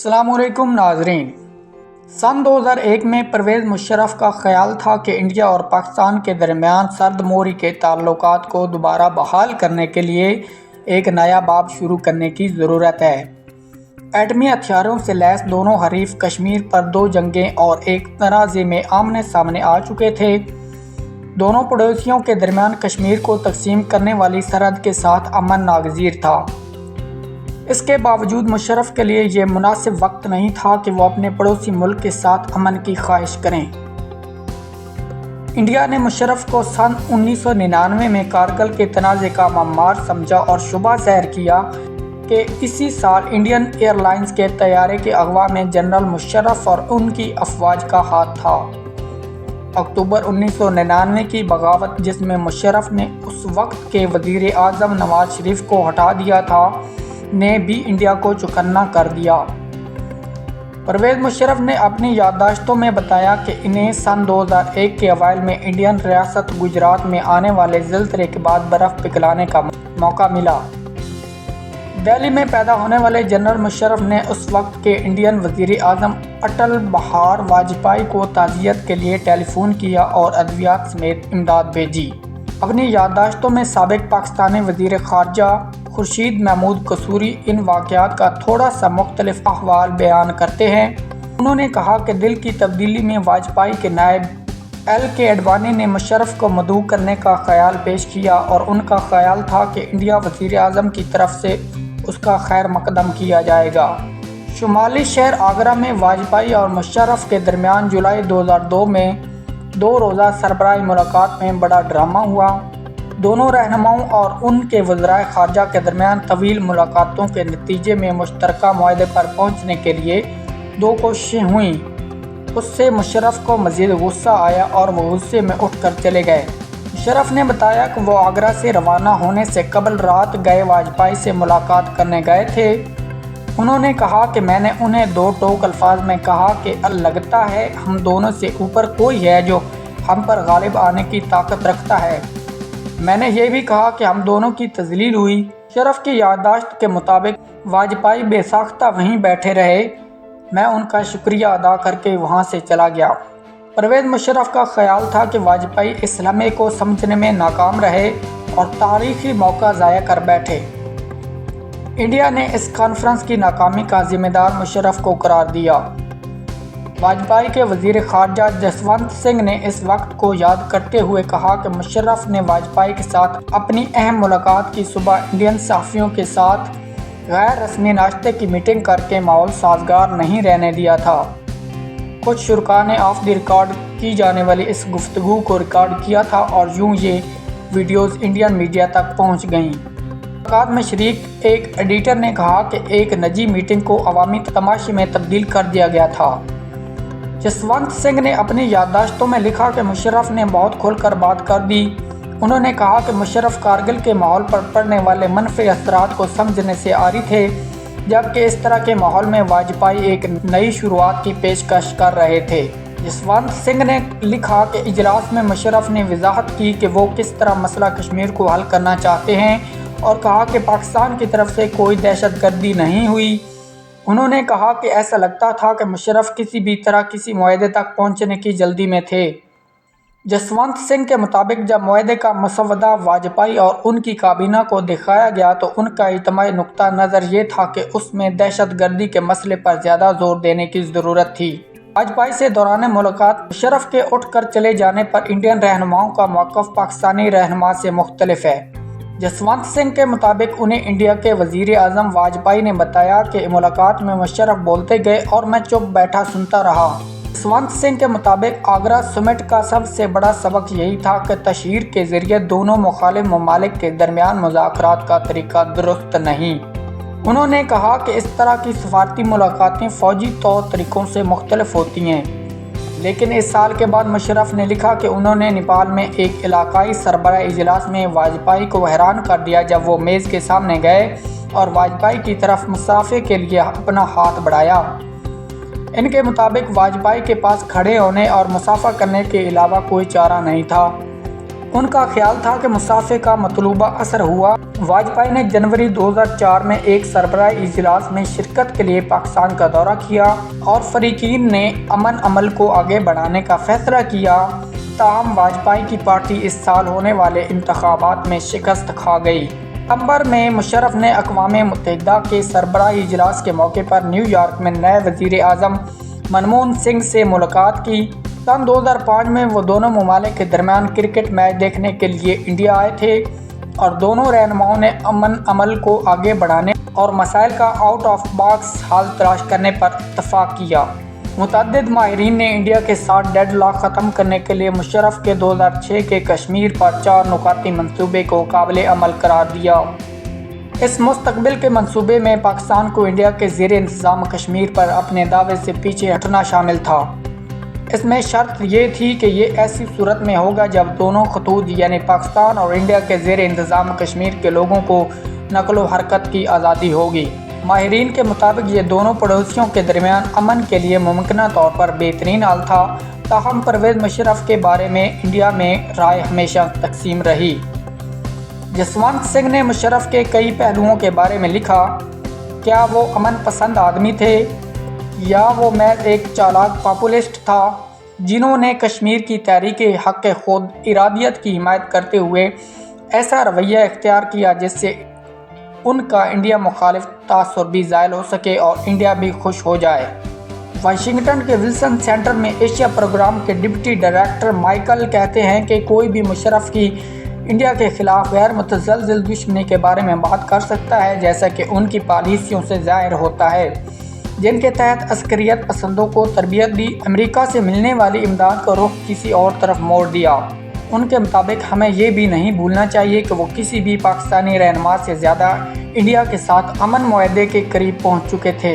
السلام علیکم ناظرین۔ سن 2001 میں پرویز مشرف کا خیال تھا کہ انڈیا اور پاکستان کے درمیان سرد موری کے تعلقات کو دوبارہ بحال کرنے کے لیے ایک نیا باب شروع کرنے کی ضرورت ہے۔ ایٹمی ہتھیاروں سے لیس دونوں حریف کشمیر پر 2 جنگیں اور ایک تنازع میں آمنے سامنے آ چکے تھے۔ دونوں پڑوسیوں کے درمیان کشمیر کو تقسیم کرنے والی سرحد کے ساتھ امن ناگزیر تھا۔ اس کے باوجود مشرف کے لیے یہ مناسب وقت نہیں تھا کہ وہ اپنے پڑوسی ملک کے ساتھ امن کی خواہش کریں۔ انڈیا نے مشرف کو سن 1999 میں کارگل کے تنازع کا معمار سمجھا اور شبہ ظاہر کیا کہ اسی سال انڈین ایئر لائنز کے طیارے کے اغوا میں جنرل مشرف اور ان کی افواج کا ہاتھ تھا۔ اکتوبر 1999 کی بغاوت، جس میں مشرف نے اس وقت کے وزیر اعظم نواز شریف کو ہٹا دیا تھا، نے بھی انڈیا کو چوکنا کر دیا۔ پرویز مشرف نے اپنی یادداشتوں میں بتایا کہ انہیں سن 2001 کے اوائل میں انڈین ریاست گجرات میں آنے والے زلزلے کے بعد برف پگھلانے کا موقع ملا۔ دہلی میں پیدا ہونے والے جنرل مشرف نے اس وقت کے انڈین وزیر اعظم اٹل بہار واجپئی کو تعزیت کے لیے ٹیلی فون کیا اور ادویات سمیت امداد بھیجی۔ اپنی یادداشتوں میں سابق پاکستانی وزیر خارجہ خورشید محمود قصوری ان واقعات کا تھوڑا سا مختلف احوال بیان کرتے ہیں۔ انہوں نے کہا کہ دل کی تبدیلی میں واجپئی کے نائب ایل کے اڈوانی نے مشرف کو مدعو کرنے کا خیال پیش کیا اور ان کا خیال تھا کہ انڈیا وزیر اعظم کی طرف سے اس کا خیر مقدم کیا جائے گا۔ شمالی شہر آگرہ میں واجپئی اور مشرف کے درمیان جولائی 2002 میں 2 روزہ سربراہی ملاقات میں بڑا ڈرامہ ہوا۔ دونوں رہنماؤں اور ان کے وزرائے خارجہ کے درمیان طویل ملاقاتوں کے نتیجے میں مشترکہ معاہدے پر پہنچنے کے لیے 2 کوششیں ہوئیں۔ اس سے مشرف کو مزید غصہ آیا اور وہ غصے میں اٹھ کر چلے گئے۔ مشرف نے بتایا کہ وہ آگرہ سے روانہ ہونے سے قبل رات گئے واجپئی سے ملاقات کرنے گئے تھے۔ انہوں نے کہا کہ میں نے انہیں 2 ٹوک الفاظ میں کہا کہ لگتا ہے ہم دونوں سے اوپر کوئی ہے جو ہم پر غالب آنے کی طاقت رکھتا ہے۔ میں نے یہ بھی کہا کہ ہم دونوں کی تذلیل ہوئی۔ مشرف کی یادداشت کے مطابق واجپئی بے ساختہ وہیں بیٹھے رہے۔ میں ان کا شکریہ ادا کر کے وہاں سے چلا گیا۔ پرویز مشرف کا خیال تھا کہ واجپئی اس لمحے کو سمجھنے میں ناکام رہے اور تاریخی موقع ضائع کر بیٹھے۔ انڈیا نے اس کانفرنس کی ناکامی کا ذمہ دار مشرف کو قرار دیا۔ واجپئی کے وزیر خارجہ جسونت سنگھ نے اس وقت کو یاد کرتے ہوئے کہا کہ مشرف نے واجپئی کے ساتھ اپنی اہم ملاقات کی صبح انڈین صحافیوں کے ساتھ غیر رسمی ناشتے کی میٹنگ کر کے ماحول سازگار نہیں رہنے دیا تھا۔ کچھ شرکاء نے آف دی ریکارڈ کی جانے والی اس گفتگو کو ریکارڈ کیا تھا اور یوں یہ ویڈیوز انڈین میڈیا تک پہنچ گئیں۔ ملاقات میں شریک ایک ایڈیٹر نے کہا کہ ایک نجی میٹنگ کو عوامی تماشے میں تبدیل کر دیا گیا تھا۔ جسونت سنگھ نے اپنی یادداشتوں میں لکھا کہ مشرف نے بہت کھل کر بات کر دی۔ انہوں نے کہا کہ مشرف کارگل کے ماحول پر پڑنے والے منفی اثرات کو سمجھنے سے عاری تھے، جبکہ اس طرح کے ماحول میں واجپئی ایک نئی شروعات کی پیشکش کر رہے تھے۔ جسونت سنگھ نے لکھا کہ اجلاس میں مشرف نے وضاحت کی کہ وہ کس طرح مسئلہ کشمیر کو حل کرنا چاہتے ہیں اور کہا کہ پاکستان کی طرف سے کوئی دہشت گردی نہیں ہوئی۔ انہوں نے کہا کہ ایسا لگتا تھا کہ مشرف کسی بھی طرح کسی معاہدے تک پہنچنے کی جلدی میں تھے۔ جسونت سنگھ کے مطابق جب معاہدے کا مسودہ واجپئی اور ان کی کابینہ کو دکھایا گیا تو ان کا اجتماعی نقطہ نظر یہ تھا کہ اس میں دہشت گردی کے مسئلے پر زیادہ زور دینے کی ضرورت تھی۔ واجپئی سے دوران ملاقات مشرف کے اٹھ کر چلے جانے پر انڈین رہنماؤں کا موقف پاکستانی رہنما سے مختلف ہے۔ جسونت سنگھ کے مطابق انہیں انڈیا کے وزیر اعظم واجپئی نے بتایا کہ ملاقات میں مشرف بولتے گئے اور میں چپ بیٹھا سنتا رہا۔ جسونت سنگھ کے مطابق آگرہ سمٹ کا سب سے بڑا سبق یہی تھا کہ تشہیر کے ذریعے دونوں مخالف ممالک کے درمیان مذاکرات کا طریقہ درست نہیں۔ انہوں نے کہا کہ اس طرح کی سفارتی ملاقاتیں فوجی طور طریقوں سے مختلف ہوتی ہیں، لیکن اس سال کے بعد مشرف نے لکھا کہ انہوں نے نیپال میں ایک علاقائی سربراہ اجلاس میں واجپئی کو حیران کر دیا جب وہ میز کے سامنے گئے اور واجپئی کی طرف مصافحے کے لیے اپنا ہاتھ بڑھایا۔ ان کے مطابق واجپئی کے پاس کھڑے ہونے اور مصافحہ کرنے کے علاوہ کوئی چارہ نہیں تھا۔ ان کا خیال تھا کہ مصافحے کا مطلوبہ اثر ہوا۔ واجپئی نے جنوری 2004 میں ایک سربراہی اجلاس میں شرکت کے لیے پاکستان کا دورہ کیا اور فریقین نے امن عمل کو آگے بڑھانے کا فیصلہ کیا۔ تاہم واجپئی کی پارٹی اس سال ہونے والے انتخابات میں شکست کھا گئی۔ ستمبر میں مشرف نے اقوام متحدہ کے سربراہی اجلاس کے موقع پر نیو یارک میں نئے وزیر اعظم منموہن سنگھ سے ملاقات کی۔ سن 2005 میں وہ دونوں ممالک کے درمیان کرکٹ میچ دیکھنے کے لیے انڈیا آئے تھے اور دونوں رہنماؤں نے امن عمل کو آگے بڑھانے اور مسائل کا آؤٹ آف باکس حل تلاش کرنے پر اتفاق کیا۔ متعدد ماہرین نے انڈیا کے ساتھ ڈیڈ لاک ختم کرنے کے لیے مشرف کے 2006 کے کشمیر پر 4 نکاتی منصوبے کو قابل عمل قرار دیا۔ اس مستقبل کے منصوبے میں پاکستان کو انڈیا کے زیر انتظام کشمیر پر اپنے دعوے سے پیچھے ہٹنا شامل تھا۔ اس میں شرط یہ تھی کہ یہ ایسی صورت میں ہوگا جب دونوں خطوط یعنی پاکستان اور انڈیا کے زیر انتظام کشمیر کے لوگوں کو نقل و حرکت کی آزادی ہوگی۔ ماہرین کے مطابق یہ دونوں پڑوسیوں کے درمیان امن کے لیے ممکنہ طور پر بہترین حل تھا۔ تاہم پرویز مشرف کے بارے میں انڈیا میں رائے ہمیشہ تقسیم رہی۔ جسونت سنگھ نے مشرف کے کئی پہلوؤں کے بارے میں لکھا۔ کیا وہ امن پسند آدمی تھے یا وہ محض ایک چالاک پاپولسٹ تھا جنہوں نے کشمیر کی تحریک حق خود ارادیت کی حمایت کرتے ہوئے ایسا رویہ اختیار کیا جس سے ان کا انڈیا مخالف تاثر بھی زائل ہو سکے اور انڈیا بھی خوش ہو جائے۔ واشنگٹن کے ولسن سینٹر میں ایشیا پروگرام کے ڈپٹی ڈائریکٹر مائیکل کہتے ہیں کہ کوئی بھی مشرف کی انڈیا کے خلاف غیر متزلزل دشمنی کے بارے میں بات کر سکتا ہے جیسا کہ ان کی پالیسیوں سے ظاہر ہوتا ہے جن کے تحت عسکریت پسندوں کو تربیت دی، امریکہ سے ملنے والی امداد کا رخ کسی اور طرف موڑ دیا۔ ان کے مطابق ہمیں یہ بھی نہیں بھولنا چاہیے کہ وہ کسی بھی پاکستانی رہنما سے زیادہ انڈیا کے ساتھ امن معاہدے کے قریب پہنچ چکے تھے۔